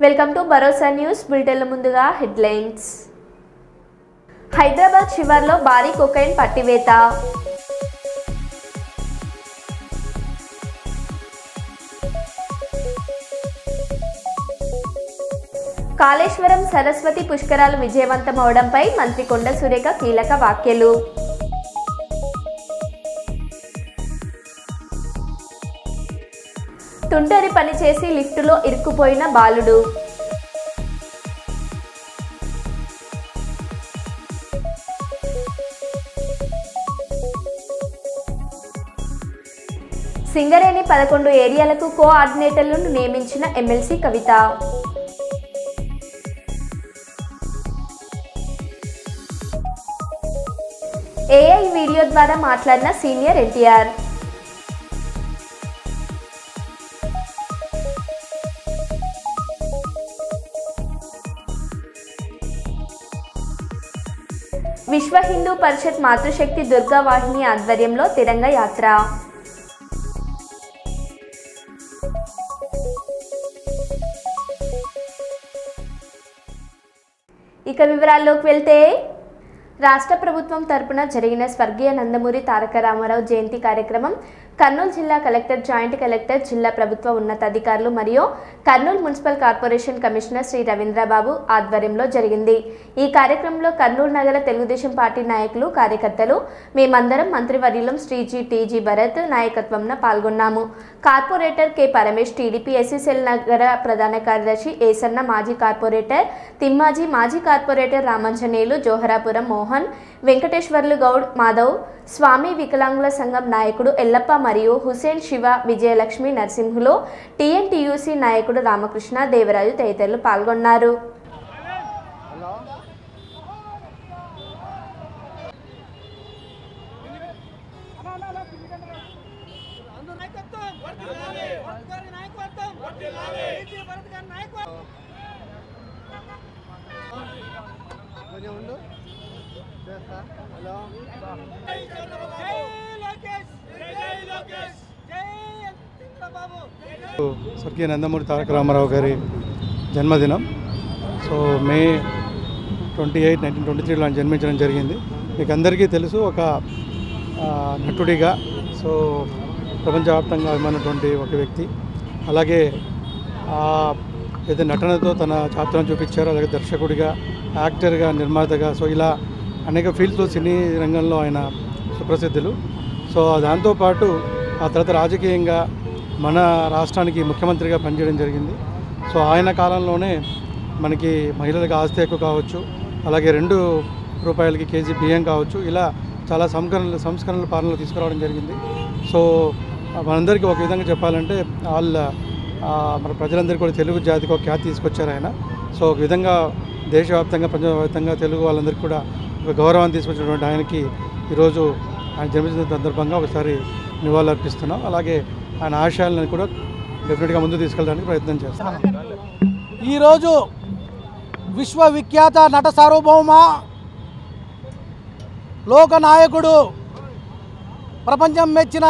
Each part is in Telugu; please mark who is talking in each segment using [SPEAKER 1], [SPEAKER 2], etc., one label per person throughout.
[SPEAKER 1] వెల్కమ్ టు భరోసా న్యూస్ బులెటిన్ల ముందుగా హెడ్లైన్స్. హైదరాబాద్ శివార్లో భారీ కొకైన్ పట్టివేత. కాళేశ్వరం సరస్వతి పుష్కరాలు విజయవంతం అవడంపై మంత్రి కొండ సురేఖ కీలక వ్యాఖ్యలు. తుంటరి పని చేసి లిఫ్టులో ఇరుక్కుపోయిన బాలుడు. సింగరేణి 11 ఏరియాలకు కోఆర్డినేటర్లను నియమించిన ఎమ్మెల్సీ కవిత. ఏఐ వీడియో ద్వారా మాట్లాడిన సీనియర్ ఎన్టీఆర్. విశ్వ హిందూ పరిషత్ మాతృశక్తి దుర్గా వాహిని ఆధ్వర్యంలో తిరంగ యాత్ర. ఇక వివరాల్లోకి వెళ్తే, రాష్ట్ర ప్రభుత్వం తరపున జరిగిన స్వర్గీయ నందమూరి తారక రామారావు జయంతి కార్యక్రమం కర్నూలు జిల్లా కలెక్టర్, జాయింట్ కలెక్టర్, జిల్లా ప్రభుత్వ ఉన్నతాధికారులు మరియు Kurnool municipal corporation commissioner Shri Ravindrababu ఆధ్వర్యంలో జరిగింది. ఈ కార్యక్రమంలో కర్నూలు నగర తెలుగుదేశం పార్టీ నాయకులు, కార్యకర్తలు మేమందరం మంత్రివర్యులం శ్రీ టీజీ భరత్ నాయకత్వంన పాల్గొన్నాము. Corporator K Paramesh, TDP SC cell నగర ప్రధాన కార్యదర్శి ఏసన్న, మాజీ కార్పొరేటర్ తిమ్మాజీ, మాజీ కార్పొరేటర్ రామంజనేయులు, జోహరాపురం మోహన్, వెంకటేశ్వర్లు గౌడ్, మాధవ్, స్వామి వికలాంగుల సంఘం నాయకుడు ఎల్లప్ప మరియు హుసేన్, శివ, విజయలక్ష్మి, నరసింహులు, టీఎన్టీయూసీ నాయకుడు రామకృష్ణ, దేవరాజు తదితరులు పాల్గొన్నారు.
[SPEAKER 2] స్వర్గీయ నందమూరి తారక రామారావు గారి జన్మదినం. సో మే 28, 1923లో ఆయన జన్మించడం జరిగింది. మీకు అందరికీ తెలుసు, ఒక నటుడిగా సో ప్రపంచవ్యాప్తంగా అభిమానటువంటి ఒక వ్యక్తి. అలాగే ఏదో నటనతో తన చాతుర్యం చూపించారు. అలాగే దర్శకుడిగా, యాక్టర్గా, నిర్మాతగా, సో ఇలా అనేక ఫీల్డ్స్లో సినీ రంగంలో ఆయన సుప్రసిద్ధులు. సో దాంతోపాటు ఆ తర్వాత రాజకీయంగా మన రాష్ట్రానికి ముఖ్యమంత్రిగా పనిచేయడం జరిగింది. సో ఆయన కాలంలోనే మనకి మహిళలకు ఆస్తి హక్కు కావచ్చు, అలాగే ₹2 కేజీ బియ్యం కావచ్చు, ఇలా చాలా సంస్కరణలు పాలనలో తీసుకురావడం జరిగింది. సో మనందరికీ ఒక విధంగా చెప్పాలంటే మన ప్రజలందరికీ కూడా తెలుగు జాతికి ఒక ఖ్యాతి తీసుకొచ్చారు ఆయన. సో ఒక విధంగా దేశవ్యాప్తంగా, ప్రపంచవ్యాప్తంగా తెలుగు వాళ్ళందరికీ కూడా ఒక గౌరవాన్ని తీసుకొచ్చినటువంటి ఆయనకి ఈరోజు ఆయన జన్మదిన సందర్భంగా ఒకసారి నివాళులు అర్పిస్తున్నాం. అలాగే ఆయన ఆశయాలను కూడా డెఫినెట్గా ముందు తీసుకెళ్ళడానికి ప్రయత్నం చేస్తాం.
[SPEAKER 3] ఈరోజు విశ్వవిఖ్యాత నట సార్వభౌమ, లోకనాయకుడు, ప్రపంచం మెచ్చిన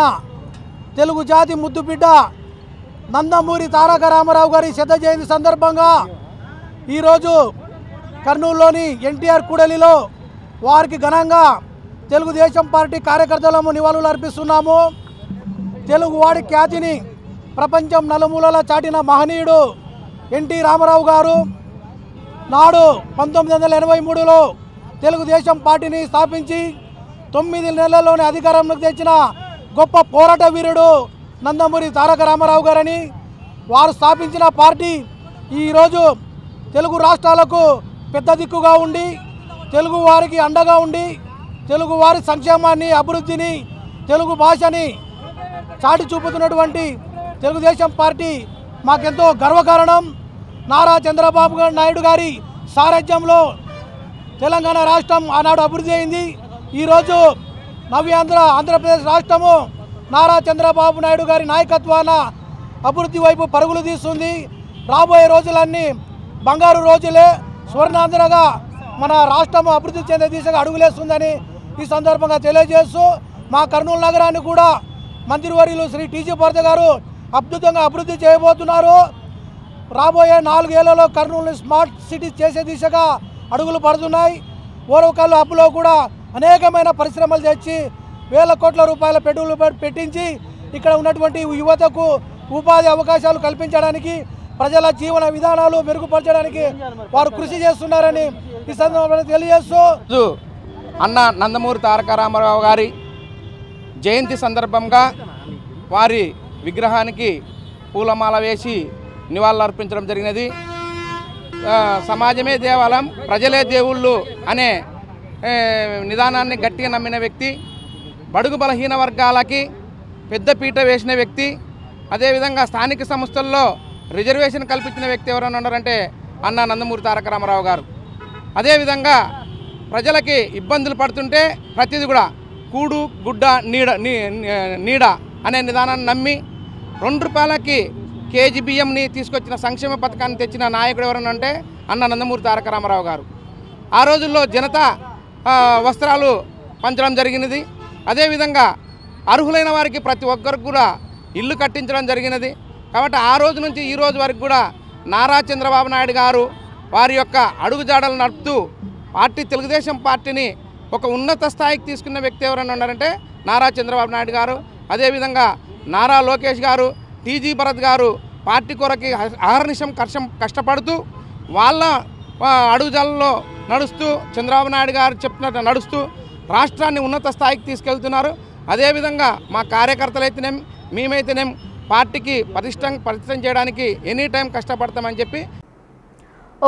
[SPEAKER 3] తెలుగు జాతి ముద్దుబిడ్డ నందమూరి తారక రామారావు గారి శత జయంతి సందర్భంగా ఈరోజు కర్నూలులోని ఎన్టీఆర్ కూడలిలో వారికి ఘనంగా తెలుగుదేశం పార్టీ కార్యకర్తలము నివాళులు అర్పిస్తున్నాము. తెలుగువాడి ఖ్యాతిని ప్రపంచం నలుమూలలా చాటిన మహనీయుడు ఎన్టీ రామారావు గారు నాడు 1983లో తెలుగుదేశం పార్టీని స్థాపించి 9 నెలల్లోనే అధికారంలోకి తెచ్చిన గొప్ప పోరాట వీరుడు నందమూరి తారక రామారావు గారని, వారు స్థాపించిన పార్టీ ఈరోజు తెలుగు రాష్ట్రాలకు పెద్ద దిక్కుగా ఉండి, తెలుగు వారికి అండగా ఉండి, తెలుగు వారి సంక్షేమాన్ని, అభివృద్ధిని, తెలుగు భాషని చాటి చూపుతున్నటువంటి తెలుగుదేశం పార్టీ మాకెంతో గర్వకారణం. నారా చంద్రబాబు నాయుడు గారి సారథ్యంలో తెలంగాణ రాష్ట్రం ఆనాడు అభివృద్ధి అయింది. ఈరోజు ఆంధ్రప్రదేశ్ రాష్ట్రము నారా చంద్రబాబు నాయుడు గారి నాయకత్వాన అభివృద్ధి వైపు పరుగులు తీస్తుంది. రాబోయే రోజులన్నీ బంగారు రోజులే, స్వర్ణాంధ్రగా మన రాష్ట్రం అభివృద్ధి చెందే దిశగా అడుగులేస్తుందని ఈ సందర్భంగా తెలియజేస్తూ, మా కర్నూలు నగరాన్ని కూడా మంత్రివర్యులు శ్రీ టీజీ భరత్ గారు అద్భుతంగా అభివృద్ధి చేయబోతున్నారు. రాబోయే 4 ఏళ్లలో కర్నూలుని స్మార్ట్ సిటీ చేసే దిశగా అడుగులు పడుతున్నాయి. ఓరవకల్లు హబ్లో కూడా అనేకమైన పరిశ్రమలు తెచ్చి వేల కోట్ల రూపాయల పెట్టుబడులు పెట్టించి ఇక్కడ ఉన్నటువంటి యువతకు ఉపాధి అవకాశాలు కల్పించడానికి, ప్రజల జీవన విధానాలు మెరుగుపరచడానికి వారు కృషి చేస్తున్నారని ఈ సందర్భంగా తెలియజేస్తూ
[SPEAKER 4] అన్న నందమూరి తారక రామారావు గారి జయంతి సందర్భంగా వారి విగ్రహానికి పూలమాల వేసి నివాళులర్పించడం జరిగినది. సమాజమే దేవాలయం, ప్రజలే దేవుళ్ళు అనే నిదానాన్ని గట్టిగా నమ్మిన వ్యక్తి, బడుగు బలహీన వర్గాలకి పెద్దపీట వేసిన వ్యక్తి, అదేవిధంగా స్థానిక సంస్థల్లో రిజర్వేషన్ కల్పించిన వ్యక్తి ఎవరైనా ఉన్నారంటే అన్న నందమూరి తారక రామారావు గారు. అదేవిధంగా ప్రజలకి ఇబ్బందులు పడుతుంటే ప్రతిదీ కూడా కూడు గుడ్డ నీడ అనే నిదానాన్ని నమ్మి 2 రూపాయలకి కేజీ బియ్యంని తీసుకొచ్చిన సంక్షేమ పథకాన్ని తెచ్చిన నాయకుడు ఎవరైనా అంటే అన్న నందమూరి తారక రామారావు గారు. ఆ రోజుల్లో జనతా వస్త్రాలు పంచడం జరిగినది. అదేవిధంగా అర్హులైన వారికి ప్రతి ఒక్కరికి కూడా ఇల్లు కట్టించడం జరిగినది. కాబట్టి ఆ రోజు నుంచి ఈ రోజు వరకు కూడా నారా చంద్రబాబు నాయుడు గారు వారి యొక్క అడుగుజాడలు నడుపుతూ తెలుగుదేశం పార్టీని ఒక ఉన్నత స్థాయికి తీసుకున్న వ్యక్తి ఎవరైనా ఉన్నారంటే నారా చంద్రబాబు నాయుడు గారు. అదేవిధంగా నారా లోకేష్ గారు, టీజీ భరత్ గారు పార్టీ కొరకి అహర్నిశం కష్టపడుతూ వాళ్ళ అడుగుజాడల్లో నడుస్తూ చంద్రబాబు నాయుడు గారు చెప్పినట్టు నడుస్తూ రాష్ట్రాన్ని ఉన్నత స్థాయికి తీసుకెళ్తున్నారు. అదేవిధంగా మా కార్యకర్తలైతేనేం మేమైతేనేం పార్టీకి పటిష్టం చేయడానికి ఎనీ టైం కష్టపడతామని చెప్పి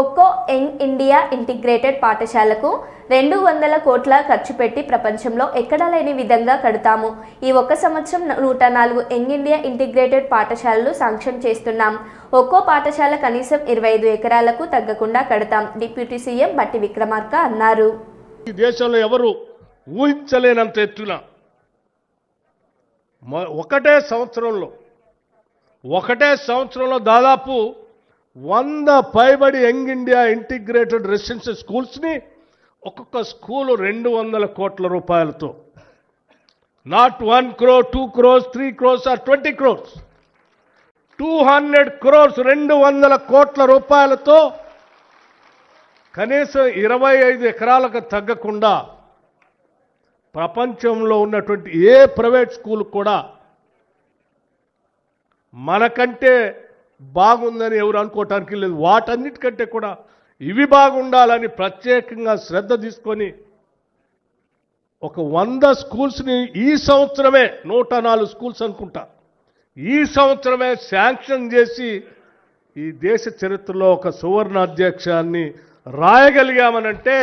[SPEAKER 1] ఒక్కో యంగ్ ఇండియా ఇంటిగ్రేటెడ్ పాఠశాలకు 200 కోట్ల ఖర్చు పెట్టి ప్రపంచంలో ఎక్కడా లేని విధంగా కడతాము. ఈ 1 సంవత్సరం 104 యంగ్ ఇండియా ఇంటిగ్రేటెడ్ పాఠశాలలు శాంక్షన్ చేస్తున్నాం. ఒక్కో పాఠశాల కనీసం 25 ఎకరాలకు తగ్గకుండా కడతాం. డిప్యూటీ సీఎం బట్టి విక్రమార్క అన్నారు.
[SPEAKER 5] ఈ దేశంలో ఎవరు ఊహించలేనంత ఎత్తున ఒకటే సంవత్సరంలో దాదాపు 100 పైబడి యంగ్ ఇండియా ఇంటిగ్రేటెడ్ రెసిడెన్షియల్ స్కూల్స్ని ఒక్కొక్క స్కూలు 200 కోట్ల రూపాయలతో, not 1 crore, 2 crores, 3 crores or 20 crores, 200 crores 200 కోట్ల రూపాయలతో కనీసం 25 ఎకరాలకు తగ్గకుండా ప్రపంచంలో ఉన్నటువంటి ఏ ప్రైవేట్ స్కూల్ కూడా మనకంటే బాగుందని ఎవరు అనుకోవటానికి లేదు. వాటన్నిటికంటే కూడా ఇవి బాగుండాలని ప్రత్యేకంగా శ్రద్ధ తీసుకొని ఒక 100 స్కూల్స్ని ఈ సంవత్సరమే 104 స్కూల్స్ అనుకుంటా ఈ సంవత్సరమే శాంక్షన్ చేసి ఈ దేశ చరిత్రలో ఒక సువర్ణ అధ్యక్షాన్ని రాయగలిగామనంటే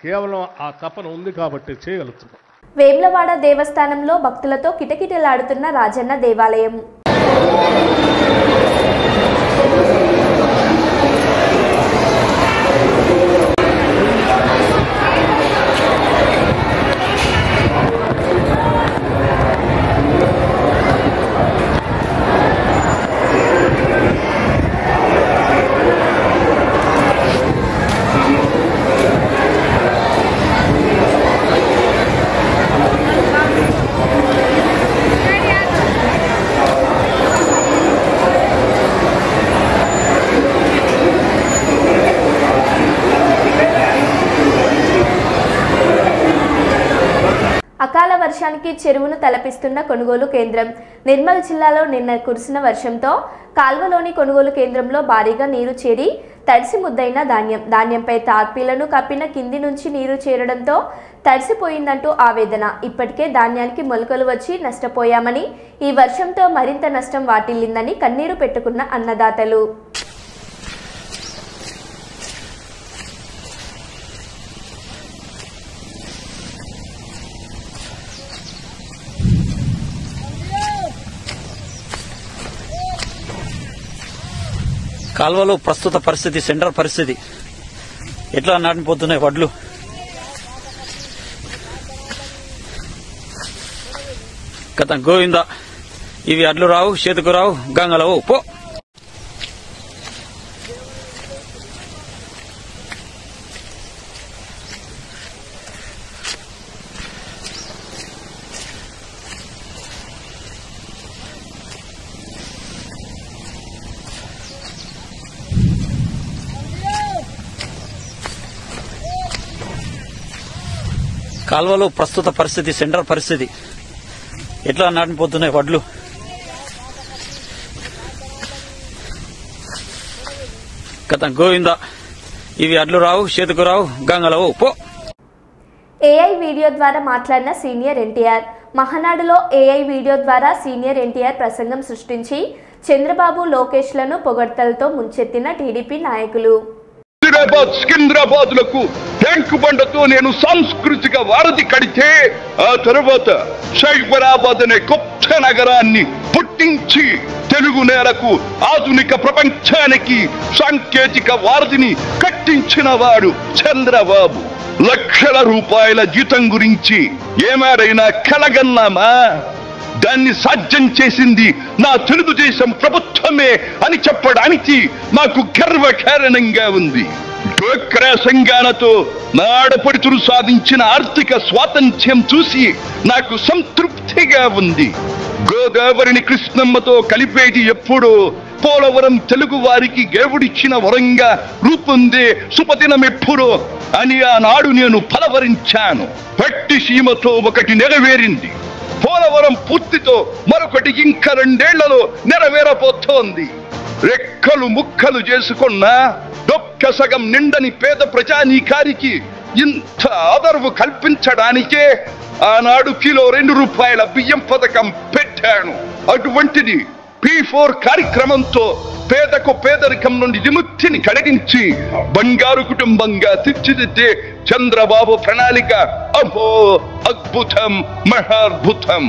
[SPEAKER 5] కేవలం ఆ తపన ఉంది కాబట్టి చేయగలుగుతున్నాం.
[SPEAKER 1] వేములవాడ దేవస్థానంలో భక్తులతో కిటకిటలాడుతున్న రాజన్న దేవాలయం. అకాల వర్షానికి చెరువును తలపిస్తున్న కొనుగోలు కేంద్రం. నిర్మల్ జిల్లాలో నిన్న కురిసిన వర్షంతో కాల్వలోని కొనుగోలు కేంద్రంలో భారీగా నీరు చేరి తడిసి ముద్దైన ధాన్యంపై తార్పీలను కప్పిన కింది నుంచి నీరు చేరడంతో తడిసిపోయిందంటూ ఆవేదన. ఇప్పటికే ధాన్యానికి మొలకలు వచ్చి నష్టపోయామని, ఈ వర్షంతో మరింత నష్టం వాటిల్లిందని కన్నీరు పెట్టుకున్న అన్నదాతలు.
[SPEAKER 6] కాల్వలో ప్రస్తుత పరిస్థితి, సెంటర్ పరిస్థితి ఎట్లా నాటిపోతున్నాయి వడ్లు. కథ గోవింద, ఇవి అడ్లు రావు, చేతుకు రావు, గంగలవు పో. కాల్వలో ప్రస్తుత పరిస్థితి, సెంటర్ పరిస్థితి ఎట్లా నాటిపోతున్నాయి వడ్లు. కథ గోవింద, ఇవి అడ్లు రావు, చేతుకు రావు, గంగలవు పో.
[SPEAKER 1] ఏఐ వీడియో ద్వారా మాట్లాడిన సీనియర్ ఎన్టీఆర్. మహానాడులో ఏఐ వీడియో ద్వారా సీనియర్ ఎన్టీఆర్ ప్రసంగం సృష్టించి చంద్రబాబు, లోకేష్లను పొగడ్తలతో ముంచెత్తిన టీడీపీ నాయకులు.
[SPEAKER 7] సికింద్రాబాద్లకు ట్యాంకు బండతో నేను సాంస్కృతిక వారధి కడితే ఆ తర్వాత సైబరాబాద్ అనే కొత్త నగరాన్ని పుట్టించి తెలుగు నేలకు, ఆధునిక ప్రపంచానికి సాంకేతిక వారధిని కట్టించిన వాడు చంద్రబాబు. లక్షల రూపాయల జీతం గురించి ఏమారైనా కలగన్నామా? దాన్ని సాధ్యం చేసింది నా తెలుగుదేశం ప్రభుత్వమే అని చెప్పడానికి నాకు గర్వకారణంగా ఉంది. డ్వాక్రా సంఘాలతో నా ఆడపడుచులు సాధించిన ఆర్థిక స్వాతంత్ర్యం చూసి నాకు సంతృప్తిగా ఉంది. గోదావరిని కృష్ణమ్మతో కలిపేది ఎప్పుడో పోలవరం తెలుగు వారికి దేవుడిచ్చిన వరంగా రూపొందే శుభదినం ఎప్పుడో అని ఆనాడు నేను పలవరించాను. పట్టి సీమతో ఒకటి నెరవేరింది. పోలవరం పూర్తితో మరొకటి ఇంకా 2 ఏళ్లలో నెరవేరబోతోంది. రెక్కలు ముక్కలు చేసుకున్న డొక్క సగం నిండని పేద ప్రజానీకారికి ఇంత ఆదరవు కల్పించడానికే ఆనాడు కిలో 2 రూపాయల బియ్యం పథకం పెట్టాను. అటువంటిది P4 కార్యక్రమంతో పేదకు పేదరికం నుండి విముక్తిని కలిగించి బంగారు కుటుంబంగా తీర్చిదిద్దే చంద్రబాబు ప్రణాళిక అహో అద్భుతం, మహాద్భుతం.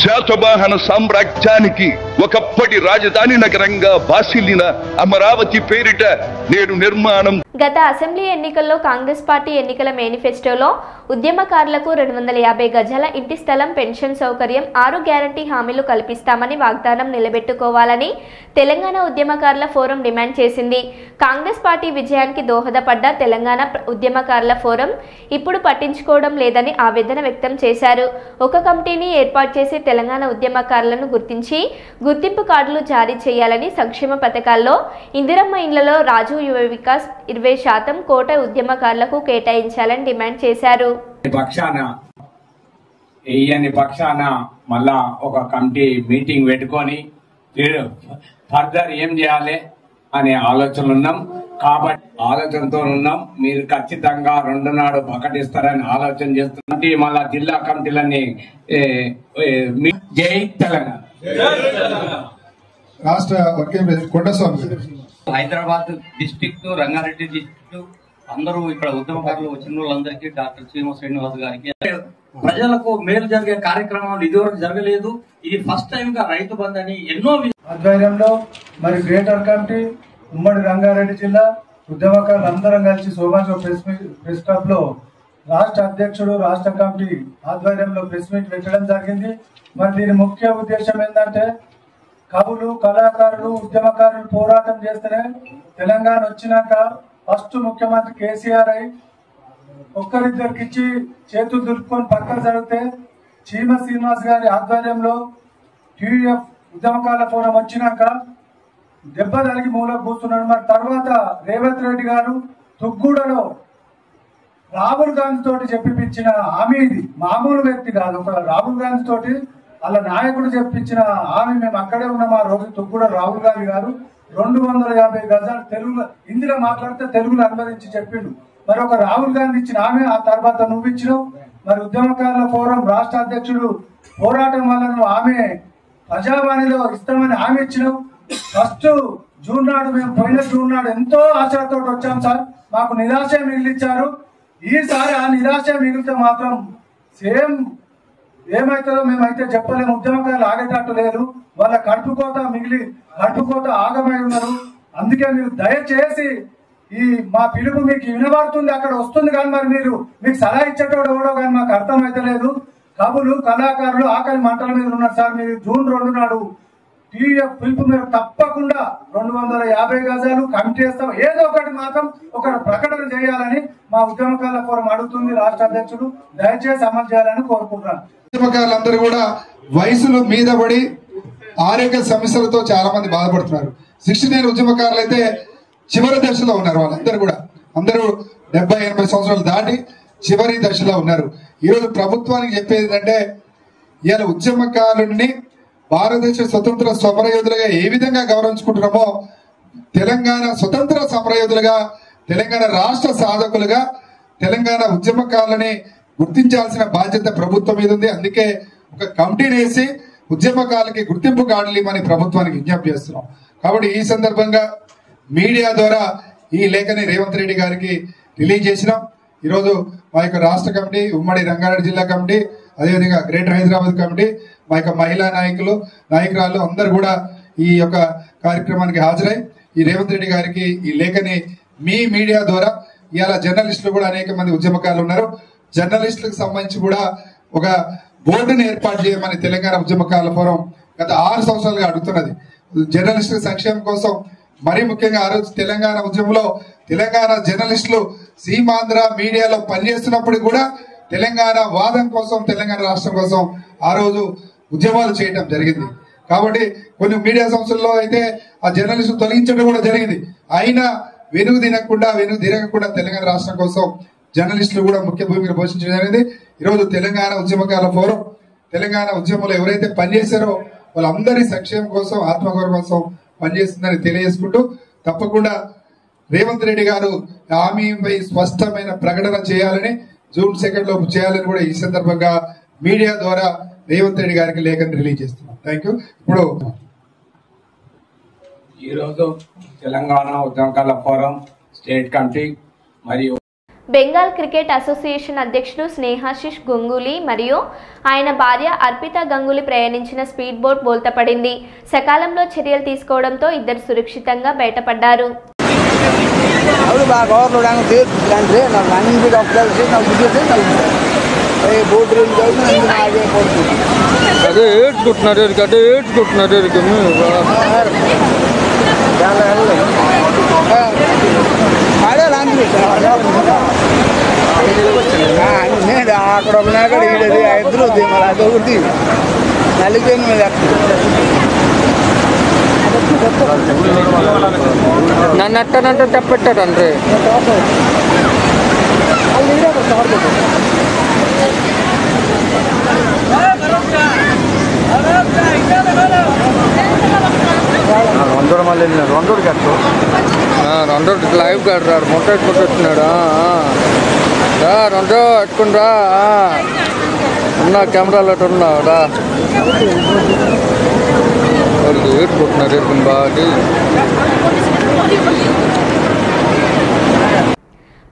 [SPEAKER 7] శాతవాహన సామ్రాజ్యానికి ఒకప్పటి రాజధాని నగరంగా బాసిల్లిన అమరావతి పేరిట నేడు నిర్మాణం.
[SPEAKER 1] గత అసెంబ్లీ ఎన్నికల్లో కాంగ్రెస్ పార్టీ ఎన్నికల మేనిఫెస్టోలో ఉద్యమకారులకు 250 గజాల ఇంటి స్థలం, పెన్షన్ సౌకర్యం, 6 గ్యారంటీ హామీలు కల్పిస్తామని వాగ్దానం నిలబెట్టుకోవాలని తెలంగాణ ఉద్యమకారుల ఫోరం డిమాండ్ చేసింది. కాంగ్రెస్ పార్టీ విజయానికి దోహదపడ్డ తెలంగాణ ఉద్యమకారుల ఫోరం ఇప్పుడు పట్టించుకోవడం లేదని ఆవేదన వ్యక్తం చేశారు. ఒక కమిటీని ఏర్పాటు చేసి తెలంగాణ ఉద్యమకారులను గుర్తించి గుర్తింపు కార్డులు జారీ చేయాలని, సంక్షేమ పథకాల్లో ఇందిరమ్మ ఇండ్లలో రాజు యువ వికాస్ 20% కోట ఉద్యమకారులకు కేటాయించాలని డిమాండ్ చేశారు.
[SPEAKER 8] పక్షాన మళ్ళా ఒక కమిటీ మీటింగ్ పెట్టుకొని ఫర్దర్ ఏం చేయాలి అనే ఆలోచనలు ఉన్నాం. కాబట్టి ఆలోచనతో ఉన్నాం. మీరు ఖచ్చితంగా 2 నాడు ప్రకటిస్తారని ఆలోచన చేస్తున్నట్టు మళ్ళా జిల్లా కమిటీలన్నీ జై తెలంగాణ.
[SPEAKER 9] రాష్ట్ర working president Kondaswamy.
[SPEAKER 10] Hyderabad district, Rangareddy district అందరూ ఇక్కడ ఉద్యమకారులు వచ్చిన వాళ్ళందరికీ డాక్టర్ శ్రీమ శ్రీనివాస్ గారికి ప్రజలకు మేలు జరిగే కార్యక్రమాలు ఇదివరకు జరగలేదు. ఇది ఫస్ట్ టైం గా రైతు బంధు అని ఎన్నో
[SPEAKER 3] ఆధ్వర్యంలో మరి గ్రేటర్ కమిటీ ఉమ్మడి రంగారెడ్డి జిల్లా ఉద్యమకారులు అందరం కలిసి సోమాజో ప్రెస్ క్లబ్ లో రాష్ట్ర అధ్యక్షుడు, రాష్ట్ర కమిటీ ఆధ్వర్యంలో ప్రెస్ మీట్ పెట్టడం జరిగింది. మరి దీని ముఖ్య ఉద్దేశం ఏంటంటే కవులు, కళాకారులు, ఉద్యమకారులు పోరాటం చేస్తేనే తెలంగాణ వచ్చినాక ఫస్ట్ ముఖ్యమంత్రి కేసీఆర్ అయి ఒక్కరిద్దరికి ఇచ్చి చేతులు దులుపుకొని పక్కన జరిగితే చీమ శ్రీనివాస్ గారి ఆధ్వర్యంలో టీడీఎఫ్ ఉద్యమకారుల ఫోరం వచ్చినాక దెబ్బ తలిగి మూలకు కూర్చున్నాడు. మరి తర్వాత రేవంత్ రెడ్డి గారు తుగ్గూడలో రాహుల్ గాంధీ తోటి చెప్పిపించిన హామీ, ఇది మామూలు వ్యక్తి కాదు, ఒక రాహుల్ గాంధీ తోటి అలా నాయకుడు చెప్పించిన హామీ. మేము అక్కడే ఉన్నాం ఆ రోజు. తుగ్గూడ రాహుల్ గాంధీ గారు 250 గజాలు తెలుగులో, హిందీలో మాట్లాడితే తెలుగులో అనువదించి చెప్పిండు. మరి ఒక రాహుల్ గాంధీ ఇచ్చిన హామీ ఆ తర్వాత నువ్వు ఇచ్చినావు. మరి ఉద్యమకారుల ఫోరం రాష్ట్ర అధ్యక్షుడు పోరాటం వల్ల నువ్వు ఆమె ప్రజావాణిలో ఇస్తామని హామీ ఇచ్చినావు. ఫస్ట్ జూన్ నాడు, మేము పోయిన జూన్ నాడు ఎంతో ఆశతో వచ్చాం సార్. మాకు నిరాశ మిగిలిచ్చారు. ఈసారి ఆ నిరాశ మిగిలితే మాత్రం సేమ్ ఏమైతుందో మేమైతే చెప్పలేము. ఉద్యమకారులు ఆగేటట్టు లేదు. వాళ్ళ కడుపుకోత ఆగమై ఉన్నారు. అందుకే మీరు దయచేసి ఈ మా పిలుపు మీకు వినబడుతుంది, అక్కడ వస్తుంది, కానీ మరి మీకు సలహా ఇచ్చేటోడు ఎవడో కానీ మాకు అర్థమైతే లేదు. కవులు, కళాకారులు ఆకలి మంటల మీద ఉన్నారు సార్. మీరు జూన్ 2 నాడు టీడీఎఫ్ పిలుపు మీరు తప్పకుండా 250 గజాలు కమిటీ చేస్తాం, ఏదో ఒకటి మాత్రం ఒక ప్రకటన చేయాలని మా ఉద్యమకారుల ఫోరం అడుగుతుంది. రాష్ట్ర అధ్యక్షుడు దయచేసి అమలు చేయాలని కోరుకుంటున్నాను.
[SPEAKER 9] ఉద్యమకారులందరూ కూడా వయసులు మీద పడి ఆరోగ్య సమస్యలతో చాలా మంది బాధపడుతున్నారు. 69 ఉద్యమకారులు అయితే చివరి దశలో ఉన్నారు. వాళ్ళందరూ కూడా అందరూ 70-80 సంవత్సరాలు దాటి చివరి దశలో ఉన్నారు. ఈరోజు ప్రభుత్వానికి చెప్పేది ఏంటంటే ఇవాళ ఉద్యమకారుల్ని భారతదేశ స్వతంత్ర సమరయోధులుగా ఏ విధంగా గౌరవించుకుంటున్నామో తెలంగాణ స్వతంత్ర సమరయోధులుగా, తెలంగాణ రాష్ట్ర సాధకులుగా తెలంగాణ ఉద్యమకారులని గుర్తించాల్సిన బాధ్యత ప్రభుత్వం మీద ఉంది. అందుకే ఒక కమిటీని వేసి ఉద్యమకారులకి గుర్తింపు కార్డులు ఇవ్వమని ప్రభుత్వానికి విజ్ఞప్తి చేస్తున్నాం. కాబట్టి ఈ సందర్భంగా మీడియా ద్వారా ఈ లేఖని రేవంత్ రెడ్డి గారికి రిలీజ్ చేసినాం. ఈరోజు మా యొక్క రాష్ట్ర కమిటీ, ఉమ్మడి రంగారెడ్డి జిల్లా కమిటీ, అదేవిధంగా గ్రేటర్ హైదరాబాద్ కమిటీ, మా యొక్క మహిళా నాయకురాలు అందరూ కూడా ఈ యొక్క కార్యక్రమానికి హాజరై ఈ రేవంత్ రెడ్డి గారికి ఈ లేఖని మీ మీడియా ద్వారా, ఇవాళ జర్నలిస్టులు కూడా అనేక మంది ఉద్యమకారులు ఉన్నారు, జర్నలిస్టులకు సంబంధించి కూడా ఒక బోర్డును ఏర్పాటు చేయమని తెలంగాణ ఉద్యమకారుల ఫోరం గత 6 సంవత్సరాలుగా అడుగుతున్నది. జర్నలిస్టుల సంక్షేమం కోసం, మరీ ముఖ్యంగా ఆ రోజు తెలంగాణ ఉద్యమంలో తెలంగాణ జర్నలిస్టులు సీమాంధ్ర మీడియాలో పనిచేస్తున్నప్పుడు కూడా తెలంగాణ వాదం కోసం, తెలంగాణ రాష్ట్రం కోసం ఆ రోజు ఉద్యమాలు చేయడం జరిగింది. కాబట్టి కొన్ని మీడియా సంస్థల్లో అయితే ఆ జర్నలిస్టులు తొలగించడం కూడా జరిగింది. అయినా వెనుగు తిరగకుండా తెలంగాణ రాష్ట్రం కోసం జర్నలిస్టులు కూడా ముఖ్య భూమిక పోషించడం జరిగింది. ఈరోజు తెలంగాణ ఉద్యమకారుల ఫోరం తెలంగాణ ఉద్యమంలో ఎవరైతే పనిచేశారో వాళ్ళందరి సంక్షేమం కోసం, ఆత్మగౌరవం కోసం పనిచేస్తుందని తెలియజేసుకుంటూ, తప్పకుండా రేవంత్ రెడ్డి గారు హామీపై స్పష్టమైన ప్రకటన చేయాలని, జూన్ 2 లోపు చేయాలని కూడా ఈ సందర్భంగా మీడియా ద్వారా రేవంత్ రెడ్డి గారికి లేఖను రిలీజ్ చేస్తున్నాం. Thank you. ఇప్పుడు
[SPEAKER 8] ఈరోజు తెలంగాణ ఉద్యమకారుల ఫోరం స్టేట్ కమిటీ మరియు
[SPEAKER 1] బెంగాల్ క్రికెట్ అసోసియేషన్ అధ్యక్షుడు స్నేహాశిష్ గంగూలీ మరియు ఆయన భార్య అర్పిత గంగూలీ ప్రయాణించిన స్పీడ్ బోట్ బోల్తపడింది. సకాలంలో చర్యలు తీసుకోవడంతో ఇద్దరు సురక్షితంగా బయటపడ్డారు.
[SPEAKER 11] అక్కడ ఉన్నాడు ఈడది ఇద్దరు మరి అదొకటి నలిపోయిన మీద నన్ను అట్టనంటే చెప్పెట్టాడు అంటే రెండోడు మళ్ళీ వెళ్ళినాడు. రెండోడికి లైవ్ గార్డ్ రాడు, మొట్ట పెట్టుకుంటూ వచ్చినాడు. రెండో పెట్టుకుంటా ఉన్నా, కెమెరాలో ఉన్నావు రా. ఏడుకుంటున్నారు ఏడుకుని బాగా.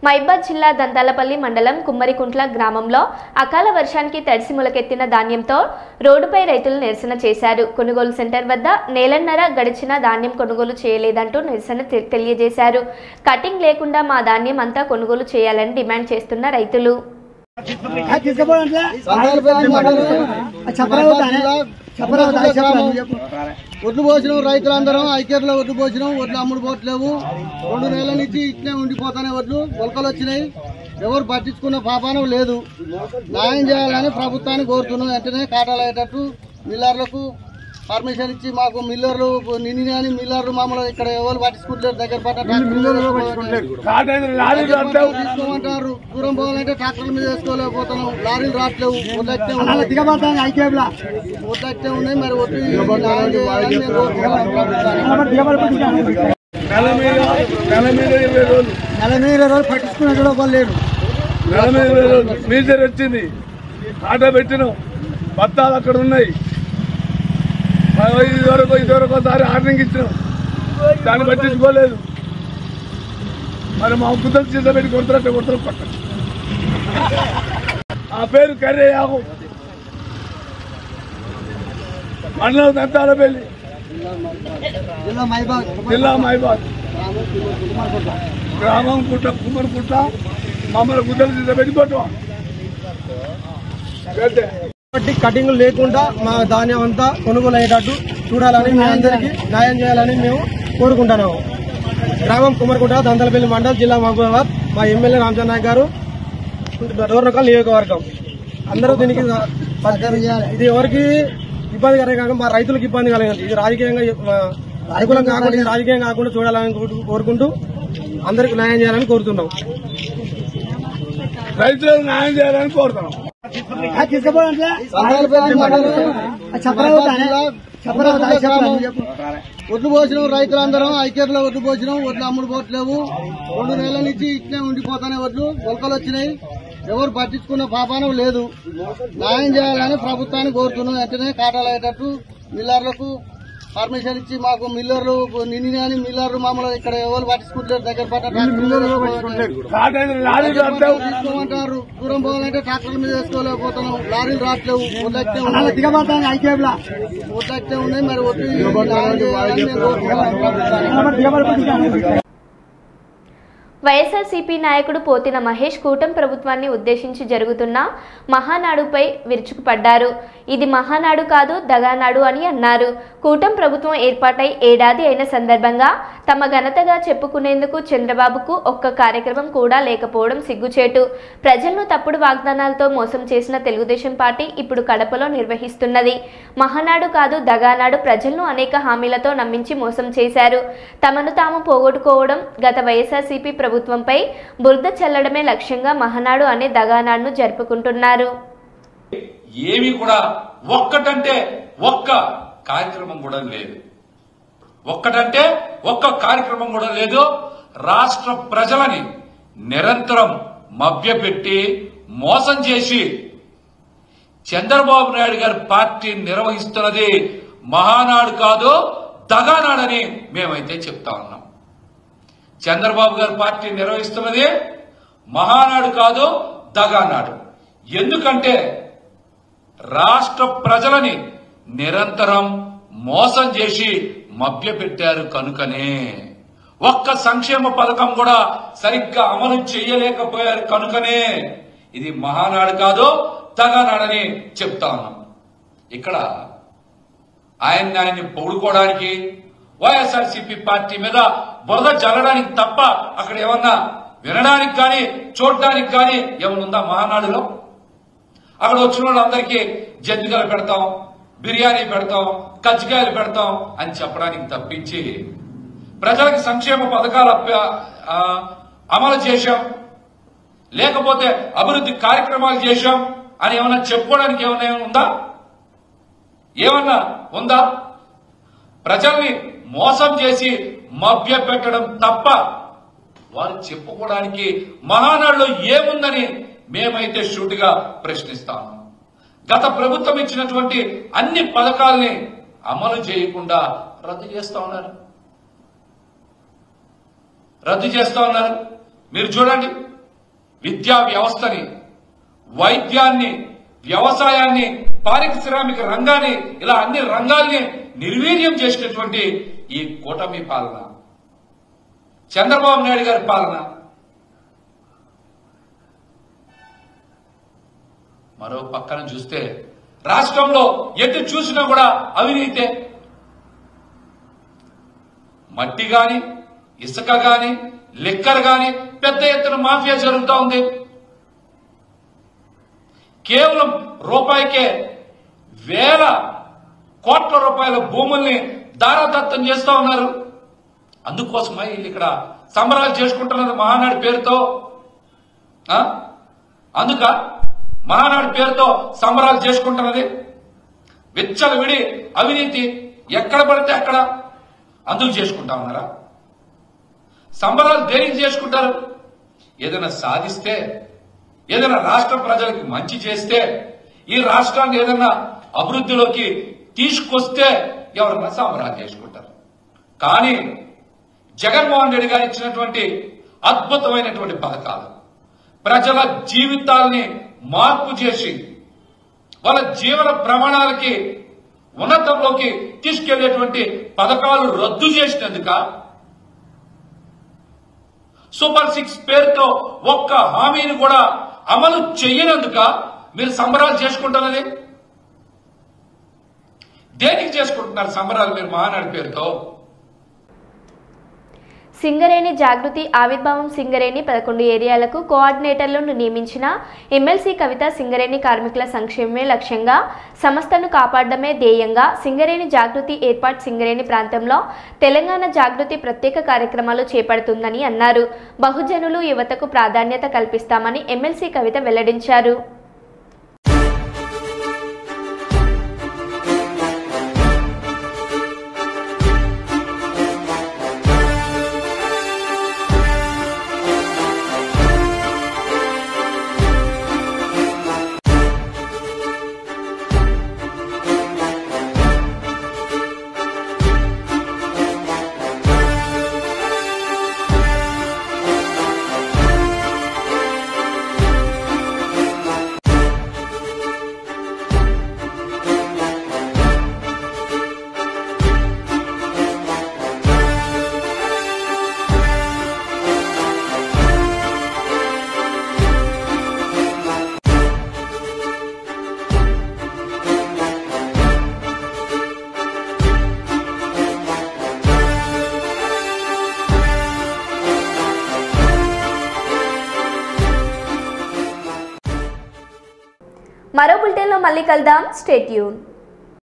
[SPEAKER 1] మహబూబాబాద్ జిల్లా దంతాలపల్లి మండలం కుమ్మరికుంట్ల గ్రామంలో అకాల వర్షానికి తడిసి మొలకెత్తిన ధాన్యంతో రోడ్డుపై రైతులు నిరసన చేశారు. కొనుగోలు సెంటర్ వద్ద నేలన్నర గడిచిన ధాన్యం కొనుగోలు చేయలేదంటూ నిరసన తెలియజేశారు. కటింగ్ లేకుండా మా ధాన్యం అంతా కొనుగోలు చేయాలని డిమాండ్ చేస్తున్న రైతులు
[SPEAKER 12] ఒడ్లు పోసినాం, రైతులందరం ఐక్యతలో ఒడ్లు పోసినాం. ఒడ్లు అమ్ముడు పోవట్లేవు. 2 నెలల నుంచి ఇట్లే ఉండిపోతానే ఒడ్లు మొలకలు వచ్చినాయి. ఎవరు పట్టించుకున్న పాపానం లేదు. న్యాయం చేయాలని ప్రభుత్వాన్ని కోరుతున్నాం. వెంటనే కాటాలు అయ్యేటట్టు మిల్లర్లకు పర్మిషన్ ఇచ్చి, మాకు మిల్లర్లు నిన్న అని మిల్లర్లు మామూలు ఇక్కడ ఎవరు పట్టించుకుంటారు. దగ్గర తీసుకోమంటారు. దూరం పోవాలంటే ట్రాక్టర్ల మీద వేసుకోలేకపోతున్నాం. లారీలు రావట్లేవు. ఒడ్లట్టే ఉన్నాయి. మరి ఒడ్డు నెల మీద 20 రోజులు పట్టించుకునే వాళ్ళు లేడు.
[SPEAKER 5] నెల మీద 20 రోజులు మీజర్ వచ్చింది, కాటా పెట్టినాం, బత్తాలు అక్కడ ఉన్నాయి. ఇదివరకు ఒకసారి ఆర్డరింగ్ ఇచ్చినాం, దాన్ని పట్టించుకోలేదు. మరి మా కుదరు చేత పెట్టి కొడుతున్నట్టు కొట్ట ఆ పేరు కర్రే యాగు మండలం దంతాలపల్లి జిల్లా మహబూబాబాద్ గ్రామం కుమ్మరికుంట మమ్మల్ని కుదరు చేత పెట్టి కొట్టం.
[SPEAKER 12] కటింగ్ లేకుండా మా ధాన్యం అంతా కొనుగోలు అయ్యేటట్టు చూడాలని, మీ అందరికీ న్యాయం చేయాలని మేము కోరుకుంటున్నాము. గ్రామం కుమ్మరికుంట, దంతలపల్లి మండలం, జిల్లా మహబూబాబాద్. మా ఎమ్మెల్యే రామచంద్ర నాయక్ గారు, డోర్నకల్ నియోజకవర్గం. అందరూ దీనికి ఇది ఎవరికి ఇబ్బంది కలగ, మా రైతులకు ఇబ్బంది కలగదు. ఇది రాజకీయంగా అనుకూలం కాకుండా, రాజకీయం కాకుండా చూడాలని కోరుకుంటూ అందరికి న్యాయం చేయాలని కోరుతున్నాం.
[SPEAKER 5] రైతులకు న్యాయం చేయాలని కోరుతున్నాం.
[SPEAKER 12] ఒడ్లు పోసినాం, రైతులందరం ఐక్యతలో ఒడ్లు పోసినాం. ఒడ్లు అమ్ముడు పోవట్లేవు. 2 నెలల నుంచి ఇట్లే ఉండిపోతానే ఒడ్లు మొలకలు వచ్చినాయి. ఎవరు పట్టించుకున్న పాపానం లేదు. న్యాయం చేయాలని ప్రభుత్వాన్ని కోరుతున్నాం. వెంటనే కాటాలు అయ్యేటట్టు మిల్లర్లకు పర్మిషన్ ఇచ్చి మాకు మిల్లర్లు నిన్న కానీ మిల్లర్లు మామూలు ఇక్కడ ఎవరు పట్టించుకుంటారు. దగ్గర తీసుకోమంటారు. దూరం పోవాలంటే ట్రాక్టర్ల మీద వేసుకోలేకపోతున్నాం. లారీలు రావట్లేవు. ఒడ్లైతే ఉన్నాయి. మరి ఒడ్డు
[SPEAKER 1] వైఎస్ఆర్సీపీ నాయకుడు పోతిన మహేష్ కూటమి ప్రభుత్వాన్ని ఉద్దేశించి జరుగుతున్న మహానాడుపై విరుచుకుపడ్డారు. ఇది మహానాడు కాదు, దగానాడు అని అన్నారు. కూటమి ప్రభుత్వం ఏర్పాటై ఏడాది అయిన సందర్భంగా తమ ఘనతగా చెప్పుకునేందుకు చంద్రబాబుకు ఒక్క కార్యక్రమం కూడా లేకపోవడం సిగ్గుచేటు. ప్రజలను తప్పుడు వాగ్దానాలతో మోసం చేసిన తెలుగుదేశం పార్టీ ఇప్పుడు కడపలో నిర్వహిస్తున్నది మహానాడు కాదు, దగానాడు. ప్రజలను అనేక హామీలతో నమ్మించి మోసం చేశారు. తమను తాము పోగొట్టుకోవడం, గత వైఎస్ఆర్సీపీ ప్రభుత్వంపై బురద చల్లడమే లక్ష్యంగా మహానాడు అనే దగానాడును జరుపుకుంటున్నారు.
[SPEAKER 13] ఏమీ కూడా ఒక్కటంటే ఒక్క కార్యక్రమం కూడా లేదు. ఒక్కటంటే ఒక్క కార్యక్రమం కూడా లేదు. రాష్ట్ర ప్రజలని నిరంతరం మభ్యపెట్టి మోసం చేసి చంద్రబాబు నాయుడు గారి పార్టీ నిర్వహిస్తున్నది మహానాడు కాదు, దగానాడని మేమైతే చెప్తా ఉన్నాం. చంద్రబాబు గారి పార్టీ నిర్వహిస్తున్నది మహానాడు కాదు, దగానాడు. ఎందుకంటే రాష్ట్ర ప్రజలని నిరంతరం మోసం చేసి మభ్యపెట్టారు కనుకనే. ఒక్క సంక్షేమ పథకం కూడా సరిగ్గా అమలు చేయలేకపోయారు కనుకనే ఇది మహానాడు కాదు, దగానాడని చెప్తా ఉన్నాం. ఇక్కడ ఆయన్ని పొగుడుకోవడానికి, వైఎస్ఆర్సీపీ పార్టీ మీద బురద జల్లడానికి తప్ప అక్కడ ఏమన్నా వినడానికి కానీ చూడడానికి కానీ ఏమన్నా మహానాడులో? అక్కడ వచ్చిన వాళ్ళందరికీ జంతికలు పెడతాం, బిర్యానీ పెడతాం, కజ్జికాయలు పెడతాం అని చెప్పడానికి తప్పించి ప్రజలకు సంక్షేమ పథకాలు అమలు చేశాం, లేకపోతే అభివృద్ధి కార్యక్రమాలు చేశాం అని ఏమన్నా చెప్పుకోవడానికి ఏమన్నా ఉందా? ఏమన్నా ఉందా? ప్రజల్ని మోసం చేసి మభ్య పెట్టడం తప్ప వారు చెప్పుకోవడానికి మహానాడులో ఏముందని మేమైతే షూటిగా ప్రశ్నిస్తాము. గత ప్రభుత్వం ఇచ్చినటువంటి అన్ని పథకాల్ని అమలు చేయకుండా రద్దు చేస్తా ఉన్నారు. మీరు చూడండి, విద్యా వ్యవస్థని, వైద్యాన్ని, వ్యవసాయాన్ని, పారిశ్రామిక రంగాన్ని, ఇలా అన్ని రంగాల్ని నిర్వీర్యం చేసినటువంటి ఈ కూటమి పాలన, చంద్రబాబు నాయుడు గారి పాలన. మరో పక్కన చూస్తే రాష్ట్రంలో ఎటు చూసినా కూడా అవినీతే. మట్టి గాని, ఇసుక గాని, లిక్కర్ గాని పెద్ద ఎత్తున మాఫియా జరుగుతూ ఉంది. కేవలం రూపాయికే వేల కోట్ల రూపాయల భూముల్ని దారాదత్తం చేస్తా ఉన్నారు. అందుకోసమై వీళ్ళు ఇక్కడ సంబరాలు చేసుకుంటున్నది మహానాడు పేరుతో. అందుక మహానాడు పేరుతో సంబరాలు చేసుకుంటున్నది. విచ్చలవిడి అవినీతి ఎక్కడ పడితే అక్కడ అందుకు చేసుకుంటా ఉన్నారా? సంబరాలు దేనికి చేసుకుంటారు? ఏదైనా సాధిస్తే, ఏదైనా రాష్ట్ర ప్రజలకు మంచి చేస్తే, ఈ రాష్ట్రాన్ని ఏదైనా అభివృద్ధిలోకి తీసుకొస్తే ఎవరన్నా సంబరాలు చేసుకుంటారు. కానీ జగన్మోహన్ రెడ్డి గారు ఇచ్చినటువంటి అద్భుతమైనటువంటి పథకాలు, ప్రజల జీవితాల్ని మార్పు చేసి వాళ్ళ జీవన ప్రమాణాలకి ఉన్నతంలోకి తీసుకెళ్లేటువంటి పథకాలు రద్దు చేసినందుక, సూపర్ 6 పేరుతో ఒక్క హామీని కూడా అమలు చేయనందుక మీరు సంబరాలు చేసుకుంటున్నది? దేనికి చేసుకుంటున్నారు సంబరాలు మీరు మహానాడు పేరుతో?
[SPEAKER 1] సింగరేణి జాగృతి ఆవిర్భావం సింగరేణి 11 ఏరియాలకు కోఆర్డినేటర్లను నియమించిన ఎమ్మెల్సీ కవిత సింగరేణి కార్మికుల సంక్షేమమే లక్ష్యంగా సంస్థను కాపాడడమే ధ్యేయంగా సింగరేణి జాగృతి ఏర్పాటు సింగరేణి ప్రాంతంలో తెలంగాణ జాగృతి ప్రత్యేక కార్యక్రమాలు చేపడుతుందని అన్నారు. బహుజనులు, యువతకు ప్రాధాన్యత కల్పిస్తామని ఎమ్మెల్సీ కవిత వెల్లడించారు. మరో బులెటిన్లో మళ్ళీ కలుద్దాం. Stay tune.